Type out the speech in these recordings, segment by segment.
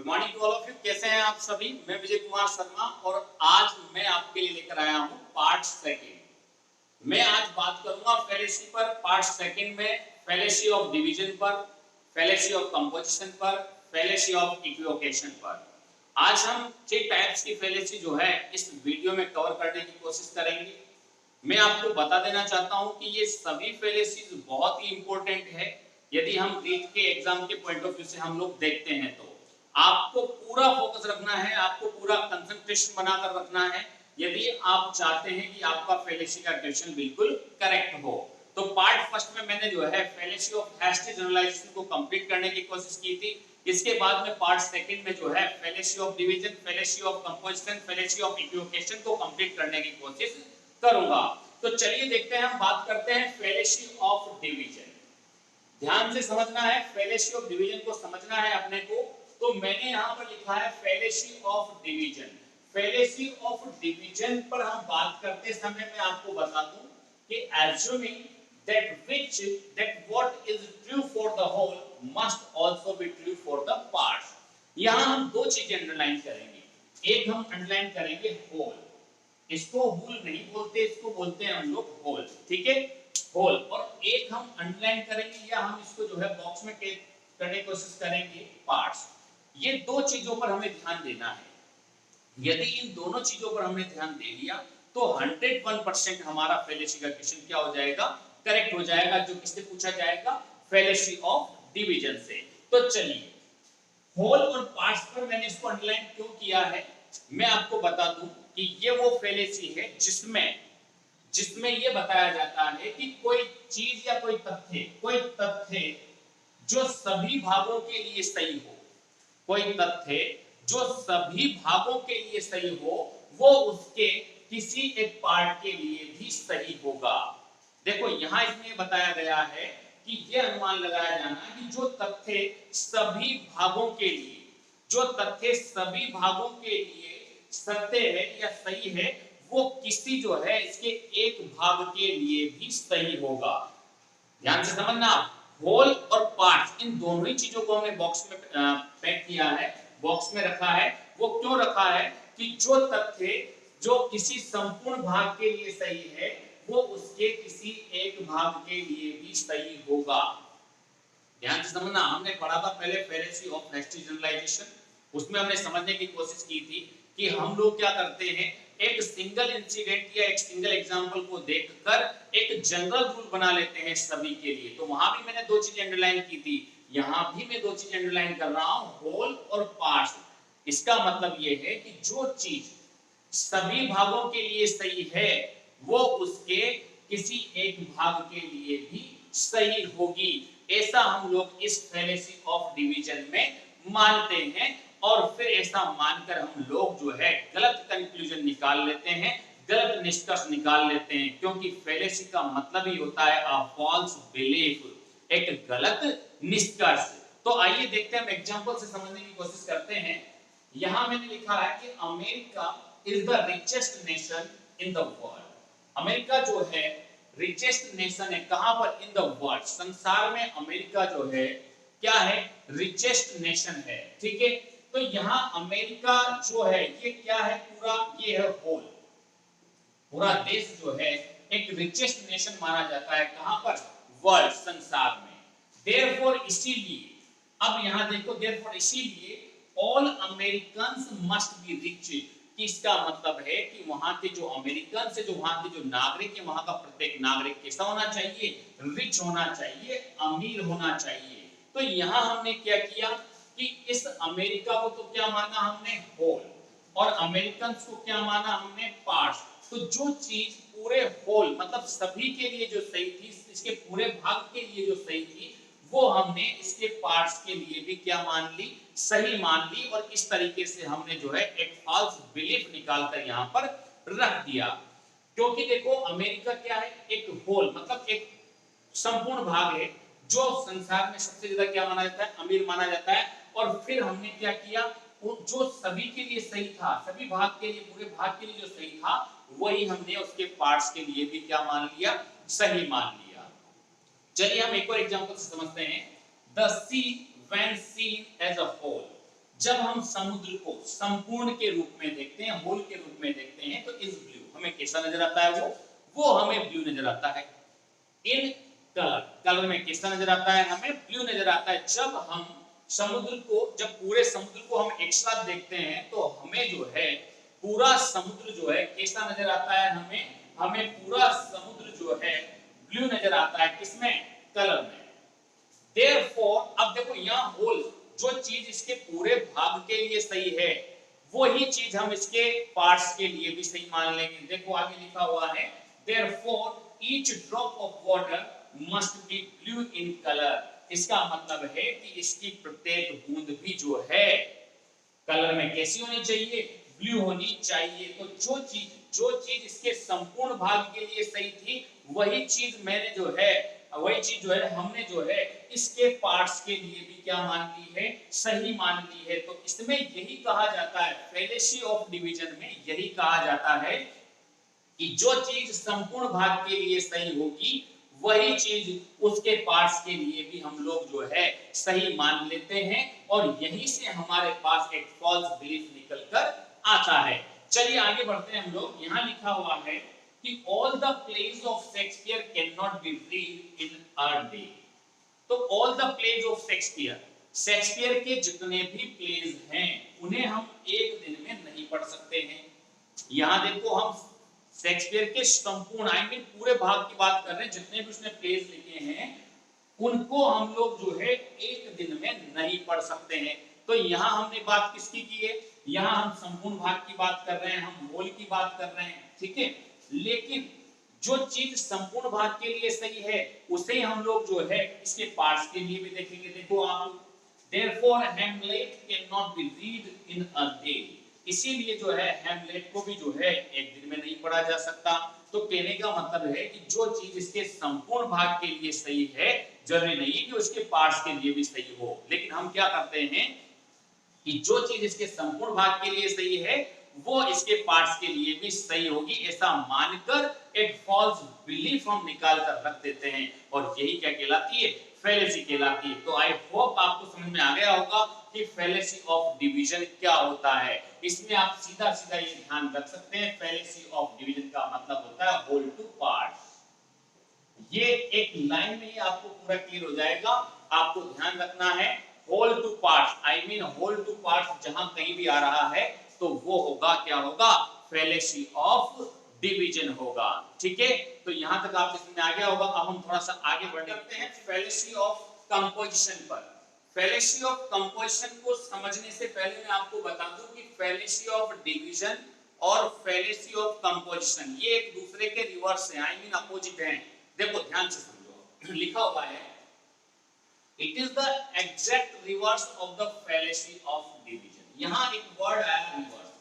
Good morning to all of you. कैसे हैं आप सभी? मैं विजय कुमार शर्मा और आज मैं आपके लिए लेकर आया हूं पार्ट सेकंड। मैं आज बात करूंगा फेलेसी पर, पार्ट सेकंड में फेलेसी ऑफ डिवीजन पर, फेलेसी ऑफ कंपोजिशन पर, फेलेसी ऑफ इक्विवोकेशन पर। आज हम 6 टाइप्स की फेलेसी जो है इस वीडियो में कवर करने की कोशिश करेंगे। मैं आपको बता देना चाहता हूं कि ये सभी फेलेसीज बहुत ही इंपॉर्टेंट है। यदि हम रीट के एग्जाम के पॉइंट ऑफ व्यू से हम लोग देखते हैं तो आपको पूरा फोकस रखना है, आपको पूरा कंसंट्रेशन बनाकर रखना है यदि आप चाहते हैं कि आपका फेलेसी का क्वेश्चन बिल्कुल करेक्ट हो। तो पार्ट फर्स्ट में मैंने जो है फेलेसी ऑफ हैस्टी जनरलाइजेशन को कंप्लीट करने की कोशिश की थी। इसके बाद में पार्ट सेकंड में जो है fallacy of division, fallacy of composition, fallacy of equivocation को कंप्लीट करने की कोशिश करूंगा। तो चलिए देखते हैं, हम बात करते हैं फेलेसी ऑफ डिवीजन। ध्यान से समझना है, फेलेसी ऑफ डिवीजन को समझना है अपने को। तो मैंने यहां पर लिखा है fallacy of division. Fallacy of division पर हम बात करते समय मैं आपको बता दूं कि assuming that what is true for the whole must also be true for the parts। यहां हम दो चीजें अंडरलाइन करेंगे। एक हम अंडरलाइन करेंगे होल, इसको होल नहीं बोलते, इसको बोलते हैं हम लोग होल, ठीक है, होल। और एक हम अंडरलाइन करेंगे या हम इसको जो है बॉक्स में करने की कोशिश करेंगे पार्ट्स। ये दो चीजों पर हमें ध्यान देना है। यदि इन दोनों चीजों पर हमने ध्यान दे दिया तो 101% हमारा फेलेसी का क्वेश्चन क्या हो जाएगा? करेक्ट हो जाएगा, जो किससे पूछा जाएगा? फेलेसी ऑफ डिवीजन से। तो चलिए, होल और पार्ट्स पर मैंने इसको अंडरलाइन क्यों किया है मैं आपको बता दूं कि ये वो फेलेसी है जिसमें ये बताया जाता है कि कोई चीज या कोई तथ्य जो सभी भागों के लिए सही हो, कोई तथ्य जो सभी भागों के लिए सही हो, वो उसके किसी एक पार्ट के लिए भी सही होगा। देखो यहां इसमें बताया गया है कि यह अनुमान लगाया जाना कि जो तथ्य सभी भागों के लिए, जो तथ्य सभी भागों के लिए सत्य है या सही है, वो किसी जो है इसके एक भाग के लिए भी सही होगा। ध्यान से समझना, होल और पार्ट्स इन दोनों ही चीजों को हमने बॉक्स में पैक किया है, बॉक्स में रखा है। वो क्यों रखा है कि जो तथ्य जो किसी संपूर्ण भाग के लिए सही है, वो उसके किसी एक भाग के लिए भी सही होगा। ध्यान से समझना, हमने पढ़ा था पहले फेलेसी ऑफ हैस्टी जनरलाइजेशन। उसमें हमने समझने की कोशिश की थी कि हम लोग क्या करते हैं, एक सिंगल इंसिडेंट या एक सिंगल एग्जांपल को देखकर एक जनरल रूल बना लेते हैं सभी के लिए। तो वहां भी मैंने दो चीजें अंडरलाइन की थी, यहां भी मैं दो चीजें अंडरलाइन कर रहा हूं, होल और पार्ट्स। इसका मतलब यह है कि जो चीज सभी भागों के लिए सही है, वो उसके किसी एक भाग के लिए भी सही होगी। ऐसा हम लोग इस फेलेसी ऑफ डिवीजन में मानते हैं और फिर ऐसा मानकर हम लोग जो है गलत कंक्लूजन निकाल लेते हैं, गलत निष्कर्ष निकाल लेते हैं, क्योंकि फेलेसी का मतलब ही होता है अ फॉल्स बिलीफ, एक गलत निष्कर्ष। तो आइए देखते हैं, हम एग्जांपल से समझने की कोशिश करते हैं। यहां मैंने लिखा है कि America is the richest nation in the world. America जो है रिचेस्ट नेशन है, कहां पर? इन द वर्ल्ड, संसार में अमेरिका जो है क्या है? रिचेस्ट नेशन है, ठीक है। तो यहां अमेरिका जो है ये क्या है? पूरा ये है होल, पूरा देश जो है एक रिचेस्ट नेशन माना जाता है, कहां पर? वर्ल्ड, संसार में। देयरफॉर इसीलिए, अब यहां देखो, देयरफॉर इसीलिए all Americans must be rich. कि इसका मतलब है कि वहां के जो अमेरिकन से, जो वहां के जो नागरिक है, वहां का प्रत्येक नागरिक कैसा होना चाहिए? रिच होना चाहिए, अमीर होना चाहिए। तो यहां हमने क्या किया कि इस अमेरिका को तो क्या माना हमने? होल, और अमेरिकन को क्या माना हमने? पार्ट्स। तो जो चीज पूरे होल मतलब सभी के लिए जो सही थी, इसके पूरे भाग के लिए जो सही थी, वो हमने इसके पार्ट्स के लिए भी क्या मान ली? सही मान ली। और इस तरीके से हमने जो है एक फॉल्स बिलीफ निकालकर यहां पर रख दिया। क्योंकि देखो अमेरिका क्या है? एक होल मतलब एक संपूर्ण भाग है जो संसार में सबसे ज्यादा क्या माना जाता है? अमीर माना जाता है। और फिर हमने क्या किया, जो सभी के लिए सही था, सभी भाग के लिए, पूरे भाग के लिए जो सही था, वही हमने उसके पार्ट्स के लिए भी क्या मान लिया? सही मान लिया। चलिए हम एक और एग्जांपल से समझते हैं। The sea when seen as a whole, जब हम समुद्र को संपूर्ण के रूप में देखते हैं, होल के रूप में देखते हैं, तो इज ब्लू, हमें कैसा नजर आता है? वो हमें ब्लू नजर आता है। इन कलर, कलर में कैसा नजर आता है? हमें ब्लू नजर आता है। जब हम समुद्र को, जब पूरे समुद्र को हम एक साथ देखते हैं तो हमें जो है पूरा समुद्र जो है कैसा नजर आता है? हमें पूरा समुद्र जो है ब्लू नजर आता है। किसमें? कलर में। Therefore, अब देखो यहाँ होल, जो चीज इसके पूरे भाग के लिए सही है वही चीज हम इसके पार्ट्स के लिए भी सही मान लेंगे। देखो आगे लिखा हुआ है Therefore, each drop of water must be blue in color। इसका मतलब है कि इसकी प्रत्येक बूंद भी जो है कलर में कैसी होनी चाहिए? ब्लू होनी चाहिए। तो जो चीज इसके संपूर्ण भाग के लिए सही थी वही चीज हमने जो है इसके पार्ट्स के लिए भी क्या मान ली है? सही मान ली है। तो इसमें यही कहा जाता है, फैलेसी ऑफ डिवीजन में यही कहा जाता है कि जो चीज संपूर्ण भाग के लिए सही होगी वही चीज उसके पार्ट्स के लिए भी हम लोग जो है सही मान लेते हैं, और यहीं से हमारे पास एक फॉल्स बिलीफ निकलकर आता है। चलिए आगे बढ़ते हैं हम लोग। यहां लिखा हुआ है कि all the plays of Shakespeare can not be read in a day. तो all the plays of Shakespeare, Shakespeare के जितने भी प्लेज हैं उन्हें हम एक दिन में नहीं पढ़ सकते हैं। यहां देखो हम शेक्सपियर के संपूर्ण पूरे भाग की बात कर रहे हैं, जितने भी उसने प्लेज लिखे हैं उनको हम लोग जो है एक दिन में नहीं पढ़ सकते हैं। तो यहां हमने बात किसकी की है? यहां हम संपूर्ण भाग की बात कर रहे हैं, हम होल की बात कर रहे हैं, ठीक है। लेकिन जो चीज संपूर्ण भाग के लिए सही है उसे हम लोग जो है इसके पार्ट्स के लिए भी देखेंगे। देखो आप, Therefore Hamlet cannot be read in a day। इसीलिए जो है हैमलेट को भी जो है एक दिन में नहीं पढ़ा जा सकता। तो कहने का मतलब है कि जो चीज इसके संपूर्ण भाग के लिए सही है जरूरी नहीं कि उसके पार्ट्स के लिए भी सही हो। लेकिन हम क्या करते हैं कि जो चीज इसके संपूर्ण भाग के लिए सही है वो इसके पार्ट्स के लिए भी सही होगी, ऐसा मानकर एक फॉल्स बिलीफ हम निकाल कर रख देते हैं, और यही क्या कहलाती है? फैलेसी कहलाती है। तो आई होप आपको समझ में आ गया होगा कि फैलेसी ऑफ डिवीजन क्या होता है। इसमें आप सीधा सीधा ये ध्यान रख सकते हैं, फैलेसी ऑफ डिवीजन का मतलब होता है होल टू पार्ट। ये एक लाइन में ही आपको पूरा क्लियर हो जाएगा। आपको ध्यान रखना है whole to parts, whole to parts जहां कहीं भी आ रहा है तो वो होगा, क्या होगा? फैलेसी ऑफ डिवीजन होगा, ठीक है। तो यहां तक आप इसमें आ गया होगा। अब हम थोड़ा सा आगे बढ़ते हैं फैलेसी ऑफ कंपोजिशन पर। फैलेसी ऑफ कंपोजिशन को समझने से पहले मैं आपको बता दूं कि फैलेसी ऑफ डिवीजन और फैलेसी ऑफ कंपोजिशन ये एक दूसरे के रिवर्स हैं, अपोजिट हैं। देखो ध्यान से समझो, लिखा हुआ है it is the exact reverse of the fallacy of division. यहां एक वर्ड आया reverse,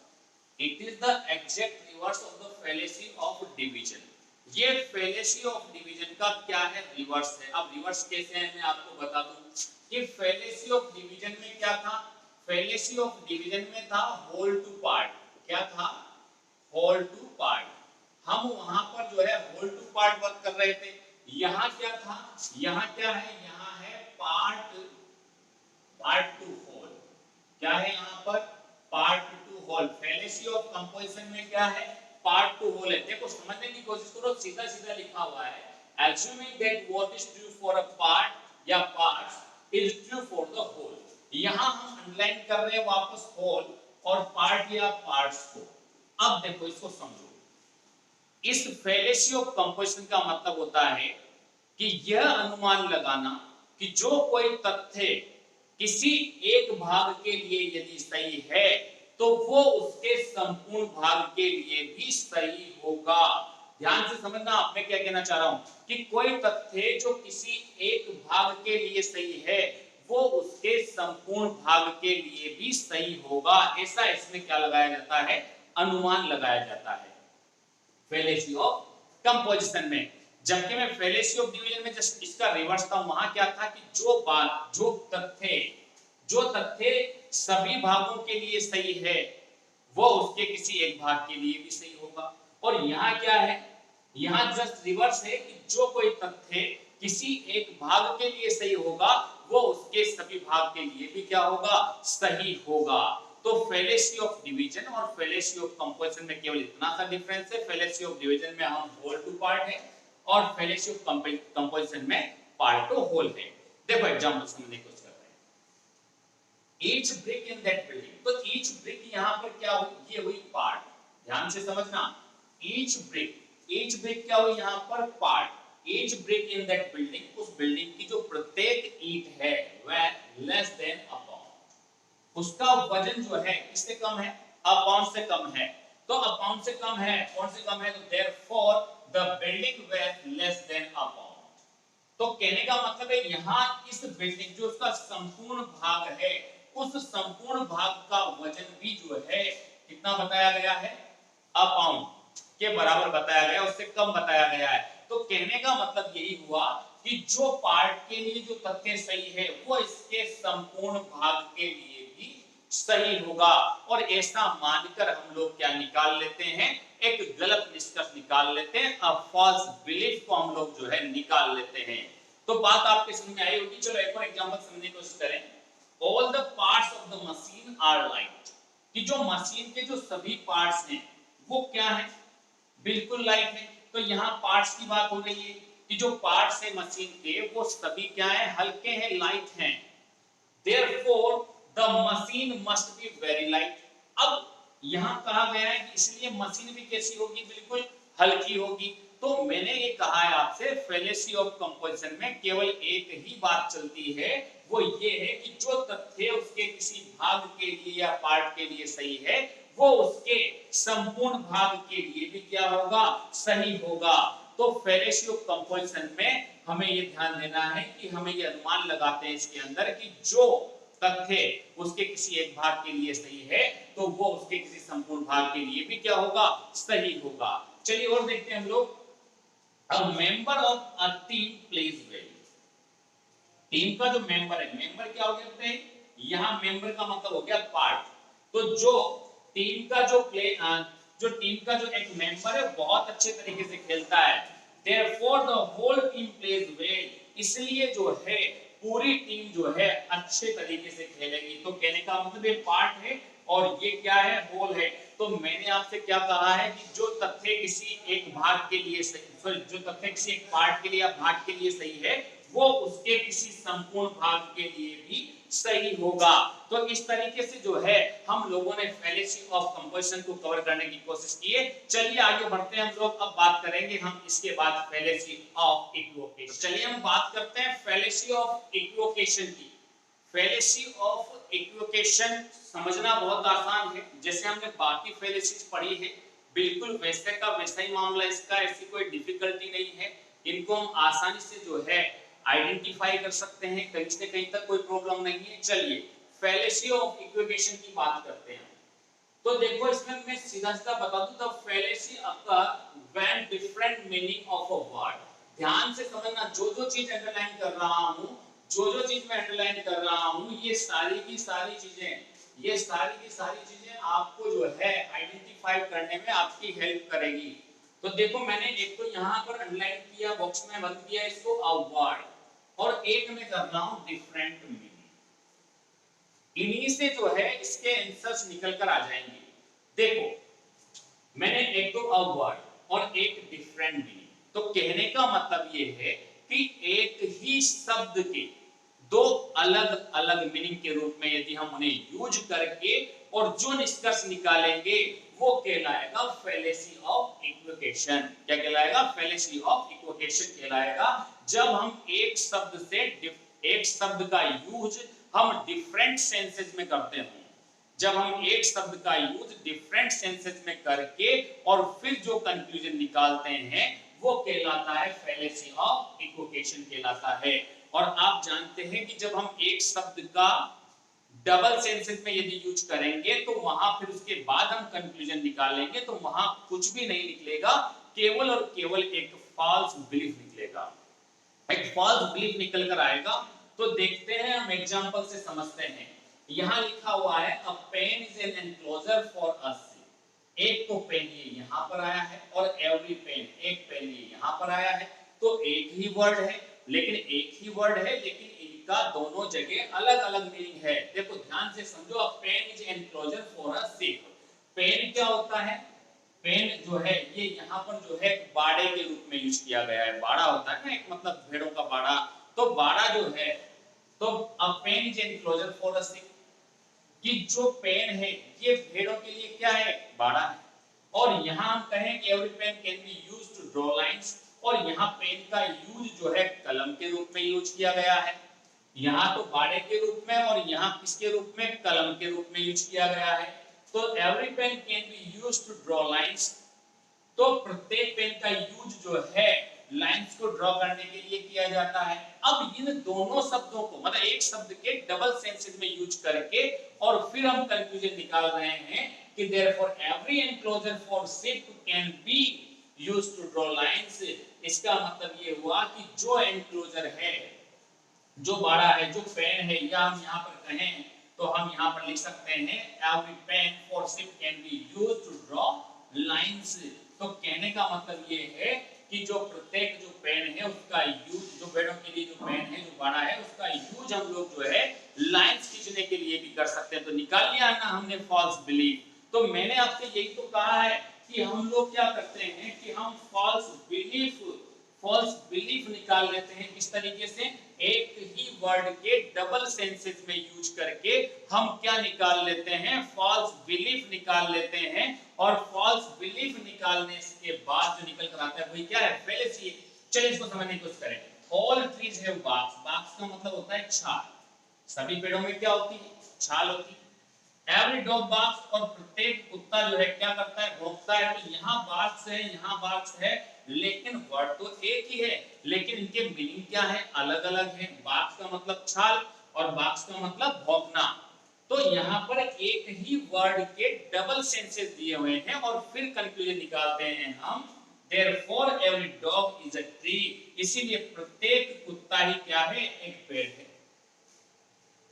it is the exact reverse of the fallacy of division. ये फैलेसी ऑफ डिवीजन का क्या है? रिवर्स है। अब रिवर्स कैसे है मैं आपको बता दूं कि फैलेसी ऑफ डिवीजन में क्या था? फैलेसी ऑफ डिवीजन में था होल टू पार्ट। क्या था? Whole to part. हम वहां पर जो है होल टू पार्ट वर्क कर रहे थे। यहां क्या था? यहां क्या है? यहां है पार्ट टू होल। क्या है यहां पर? Part to whole. Fallacy of composition में क्या है? पार्ट टू होल है। देखो समझने की कोशिश करो, सीधा सीधा लिखा हुआ है assuming that what is true for a part या parts is true for the whole। यहां हम अंडरलाइन कर रहे हैं वापस होल और पार्ट या पार्ट्स को। अब देखो इसको समझो, इस फैलेसी ऑफ कंपोजिशन का मतलब होता है कि यह अनुमान लगाना कि जो कोई तथ्य किसी एक भाग के लिए यदि सही है तो वो उसके संपूर्ण भाग के लिए भी सही होगा। ध्यान से समझना, आप मैं क्या कहना चाह रहा हूं कि कोई तथ्य जो किसी एक भाग के लिए सही है वो उसके संपूर्ण भाग के लिए भी सही होगा, ऐसा इसमें क्या लगाया जाता है? अनुमान लगाया जाता है फैलेसी ऑफ कंपोजिशन में। जबकि मैं फैलेसी ऑफ डिवीजन में जस्ट इसका रिवर्स था, वहां क्या था कि जो तथ्य सभी भागों के लिए सही है वो उसके किसी एक भाग के लिए भी सही होगा। और यहां क्या है? यहां जस्ट रिवर्स है कि जो कोई तथ्य किसी एक भाग के लिए सही होगा वो उसके सभी भाग के लिए भी क्या होगा, सही होगा। तो फेलेसी ऑफ डिवीजन और फेलेसी ऑफ कंपोजिशन में केवल इतना सा डिफरेंस है, फेलेसी ऑफ डिवीजन में हम होल टू पार्ट है और फेलेसी ऑफ कंपोजिशन में पार्ट टू होल है। देखो एग्जांपल समझने की कोशिश करते हैं। Each brick in that building, तो ईच ब्रिक यहां पर क्या हुई, ये हुई पार्ट, ध्यान से समझना। ईच ब्रिक क्या हुई यहां पर, part. Each brick in that building, उस बिल्डिंग की जो प्रत्येक ईंट है वह लेस देन अ पाउंड, उसका वजन जो है किससे कम है, अ पाउंड से कम है। तो अ पाउंड से कम है, कौन से कम है, तो therefore the building weight less than a pound. तो कहने का मतलब है यहां इस बिल्डिंग जो उसका संपूर्ण भाग है, उस संपूर्ण भाग का वजन भी जो है कितना बताया गया है, अ पाउंड के बराबर बताया गया, उससे कम बताया गया है। तो कहने का मतलब यही हुआ कि जो पार्ट के लिए जो तथ्य सही है वो इसके संपूर्ण भाग के लिए भी सही होगा। और ऐसा मानकर हम लोग क्या निकाल लेते हैं, एक गलत निष्कर्ष निकाल लेते हैं, अ फॉल्स बिलीफ को हम लोग जो है निकाल लेते हैं। तो बात आपके समझ में आई होगी। चलो एक और एग्जांपल समझने की कोशिश करें। All the parts of the machine are light, कि जो मशीन के जो सभी पार्ट्स हैं वो क्या है, बिल्कुल लाइट है। तो यहाँ पार्ट्स की बात हो रही है कि जो पार्ट्स है मशीन के वो सभी क्या है, हल्के हैं, लाइट हैं। Therefore the machine must be very light। अब यहाँ कहा गया है कि इसलिए मशीन भी कैसी होगी, बिल्कुल हल्की होगी। तो मैंने ये कहा है आपसे फेलेसी ऑफ कंपोजिशन में केवल एक ही बात चलती है, वो ये है कि जो तथ्य उसके किसी भाग के लिए या पार्ट के लिए सही है वो उसके संपूर्ण भाग के लिए भी क्या होगा, सही होगा। तो फेलेसी ऑफ कंपोजिशन में हमें ये ध्यान देना है कि हमें ये अनुमान लगाते हैं इसके अंदर कि जो तथ्य उसके किसी एक भाग के लिए सही है तो वो उसके किसी संपूर्ण भाग के लिए भी क्या होगा, सही होगा। चलिए और देखते हैं हम लोग। A member of a team plays well, team का जो मेंबर है, मेंबर क्या हो गया बताइए, यहां मेंबर का मतलब हो गया पार्ट। तो जो टीम का जो टीम का जो एक मेंबर है बहुत अच्छे तरीके से खेलता है, therefore the whole team plays well, इसलिए जो है पूरी टीम जो है अच्छे तरीके से खेलेगी। तो कहने का मतलब ये पार्ट है और ये क्या है, होल है। तो मैंने आपसे क्या कहा है कि जो तथ्य किसी एक भाग के लिए सही, जो तथ्य किसी एक पार्ट के लिए या भाग के लिए सही है वो उसके किसी संपूर्ण भाग के लिए भी सही होगा। तो इस तरीके से जो है हम लोगों ने फेलेसी ऑफ कंपोजिशन को कवर करने की कोशिश की है। चलिए आगे बढ़ते हैं हम लोग। अब बात करेंगे हम इसके बाद फेलेसी ऑफ इक्विवोकेशन। चलिए हम बात करते हैं फेलेसी ऑफ इक्विवोकेशन की। फेलेसी ऑफ इक्विवोकेशन समझना बहुत आसान है, जैसे हमने बाकी फेलेसीज पढ़ी है बिल्कुल वैसे का वैसा ही मामला इसका, ऐसी कोई डिफिकल्टी नहीं है। इनको हम आसानी से जो है आइडेंटिफाई कर सकते हैं, कहीं से कहीं तक कोई प्रॉब्लम नहीं है। चलिए फेलेसी ऑफ इक्विवोकेशन की बात करते हैं। तो देखो इसमें मैं सीधा सीधा बता दूं, the fallacy occur when different meaning of a word. ध्यान से समझना, जो जो चीज अंडरलाइन कर रहा हूं, जो जो चीज मैं अंडरलाइन कर रहा हूं, ये सारी की सारी चीजें, ये सारी की सारी चीजें आपको जो है आइडेंटिफाई करने में आपकी हेल्प करेगी। तो देखो मैंने एक तो यहां पर अंडरलाइन किया, बॉक्स में बंद किया इसको, अ वर्ड, और एक में कर रहा हूं डिफरेंट मीनिंग। इन्हीं से जो है इसके आंसर्स निकल कर आ जाएंगे। देखो मैंने एक तो अ वर्ड और एक डिफरेंट मीनिंग, तो कहने का मतलब ये है कि एक ही शब्द के दो अलग अलग मीनिंग के रूप में यदि हम उन्हें यूज करके और जो निष्कर्ष निकालेंगे वो कहलाएगा फेलेसी ऑफ इक्विवोकेशन। क्या कहलाएगा, फेलेसी ऑफ इक्विवोकेशन कहलाएगा। जब हम एक शब्द से एक शब्द का यूज हम डिफरेंट सेंसेस में करते हैं, जब हम एक शब्द का यूज डिफरेंट सेंसेस में करके और फिर जो कंक्लूजन निकालते हैं वो कहलाता है फेलेसी ऑफ इक्विवोकेशन कहलाता है। और आप जानते हैं कि जब हम एक शब्द का डबल सेंसेस में यदि यूज करेंगे तो वहां फिर उसके बाद हम कंक्लूजन निकालेंगे तो वहां कुछ भी नहीं निकलेगा, केवल और केवल एक फॉल्स बिलीफ निकलेगा, एक फॉल्स बिलीफ निकल कर आएगा। तो देखते हैं हम एग्जांपल से समझते हैं। यहां लिखा हुआ है a pen is an enclosure for us. एक तो पेन ये यहां पर आया है और एवरी पेन, एक पेन ये यहां पर आया है। तो एक ही वर्ड है लेकिन का दोनों जगह अलग अलग मीनिंग है। देखो ध्यान से समझो, a pen is enclosure for a sheep. Pen क्या होता है? पेन जो है ये यहाँ पर जो है बाड़े के रूप में यूज किया गया है। बाड़ा होता है ना एक, मतलब भेड़ों का बाड़ा। तो बाड़ा जो है, तो a pen is enclosure for a sheep, कि जो पेन है ये भेड़ों के लिए क्या है? बाड़ा है। और यहाँ हम कहें कि every pen can be used to draw lines, और यहाँ पेन का यूज जो है कलम के रूप में यूज किया गया है। यहाँ तो बाड़े के रूप में और यहाँ किसके रूप में? कलम के रूप में यूज किया गया है। तो every pen can be used to draw lines, तो प्रत्येक पेन का यूज जो है लाइंस को ड्रॉ करने के लिए किया जाता है। अब इन दोनों शब्दों को, मतलब एक शब्द के डबल सेंसेस में यूज करके और फिर हम कंक्लूजन निकाल रहे हैं कि therefore every enclosure for ship can be used to draw lines. इसका मतलब ये हुआ कि जो एनक्लोजर है, जो बाड़ा है, जो पेन है, या हम यहाँ पर कहें तो हम यहाँ पर लिख सकते हैं every pen for ship can be used to draw lines. तो कहने का मतलब ये है कि जो प्रत्येक जो पेन है उसका यूज, जो पेड़ों के लिए जो पेन है, जो बाड़ा है, उसका यूज हम लोग जो है लाइंस खींचने के लिए भी कर सकते हैं। तो निकाल लिया ना हमने फॉल्स बिलीफ। तो मैंने आपसे यही तो कहा है कि हम लोग क्या करते हैं कि हम फॉल्स बिलीफ निकाल लेते हैं। किस तरीके से? एक ही वर्ड के डबल सेंसेस में यूज करके हम क्या निकाल लेते हैं? फॉल्स बिलीफ निकाल लेते हैं। और फॉल्स बिलीफ निकालने के बाद जो निकल कर आता है वही क्या है? फेलेसी। चलिए इसको समझने की कोशिश करें। All trees have barks. Barks का मतलब होता है छाल। सभी पेड़ों में क्या होती है? छाल होती है। एवरी डॉग बार्क्स, और प्रत्येक कुत्ता जो है क्या करता है? भौंकता है। तो यहाँ बार्क्स है, यहाँ बार्क्स है, लेकिन वर्ड तो एक ही है, लेकिन इनके मीनिंग क्या है? अलग अलग है। बार्क्स का मतलब छाल और बार्क्स का मतलब भौंकना। तो यहाँ पर एक ही वर्ड के डबल सेंसेस दिए हुए हैं और फिर कंक्लूजन निकालते हैं हम therefore every dog is a tree। इसीलिए प्रत्येक कुत्ता ही क्या है? एक पेड़ है।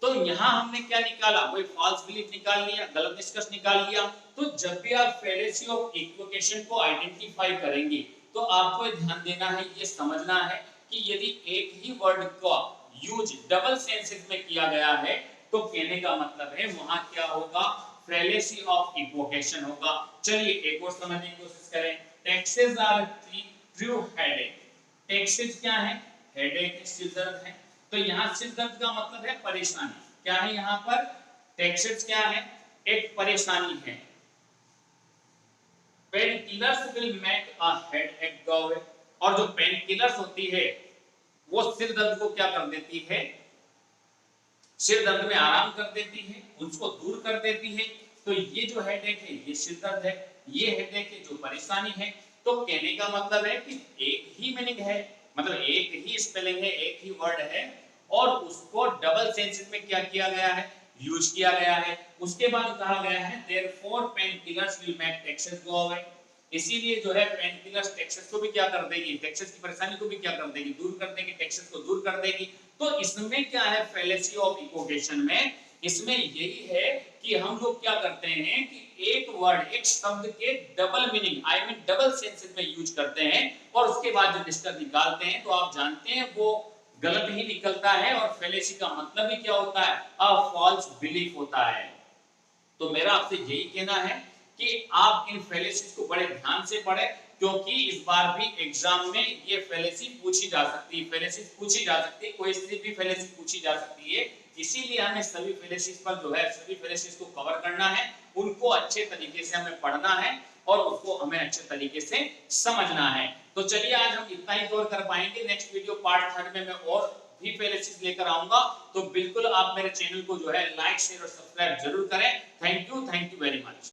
तो यहां हमने क्या निकाला? वही फॉल्स बिलीफ निकाल लिया, गलत निष्कर्ष निकाल लिया। तो जब भी आप फेलेसी ऑफ इक्विवोकेशन को आइडेंटिफाई करेंगे तो आपको ध्यान देना है, ये समझना है कि यदि एक ही वर्ड का यूज डबल सेंसेस में किया गया है तो कहने का मतलब है वहां क्या होगा? फेलेसी ऑफ इक्विवोकेशन होगा। चलिए एक और समझने की कोशिश करें। Taxes are true headache. Taxes क्या है? हेडेक, सिर दर्द है। तो यहाँ सिर दर्द का मतलब है परेशानी। क्या है यहाँ पर? टैक्सेस क्या है? एक परेशानी है। Pain killers will make a headache go away. और जो पेन किलर्स होती है वो सिर दर्द को क्या कर देती है? सिर दर्द में आराम कर देती है, उसको दूर कर देती है। तो ये जो हेडेक है ये सिर दर्द है, ये हेडेक है जो परेशानी है। तो कहने का मतलब है कि एक ही मीनिंग है, मतलब एक ही स्पेलिंग है, एक ही वर्ड है और उसको डबल सेंस में क्या किया गया है? यूज किया गया है। उसके बाद कहा गया है therefore pain killers will make taxes go away. इसीलिए जो है पेन किलर्स टैक्सेस को भी क्या कर देगी? टैक्सेस की परेशानी को भी क्या कर देगी? दूर कर देगी, टैक्सेस को दूर कर देगी। तो इसमें क्या है? फेलेसी ऑफ इक्विवोकेशन में इसमें यही है कि हम लोग क्या करते हैं कि एक वर्ड, एक शब्द के double meaning, I mean double senses में यूज करते हैं और उसके बाद जब निष्कर्ष निकालते हैं तो आप जानते हैं वो गलत ही निकलता है। और फेलेसी का मतलब ही क्या होता है? अ फॉल्स बिलीफ होता है। तो मेरा आपसे यही कहना है कि आप इन फेलेसीज को बड़े ध्यान से पढ़ें, क्योंकि इस बार भी एग्जाम में ये फेलेसी पूछी जा सकती है, फेलेसीज पूछी जा सकती है, कोई सी भी फेलेसी पूछी जा सकती है। इसीलिए हमें सभी फेलेसीज पर जो है, सभी फेलेसीज को कवर करना है, उनको अच्छे तरीके से हमें पढ़ना है और उसको हमें अच्छे तरीके से समझना है। तो चलिए आज हम इतना ही कवर कर पाएंगे। नेक्स्ट वीडियो पार्ट 3 में मैं और भी फेलेसीज लेकर आऊंगा। तो बिल्कुल आप मेरे चैनल को जो है लाइक, शेयर और सब्सक्राइब जरूर करें। Thank you very much.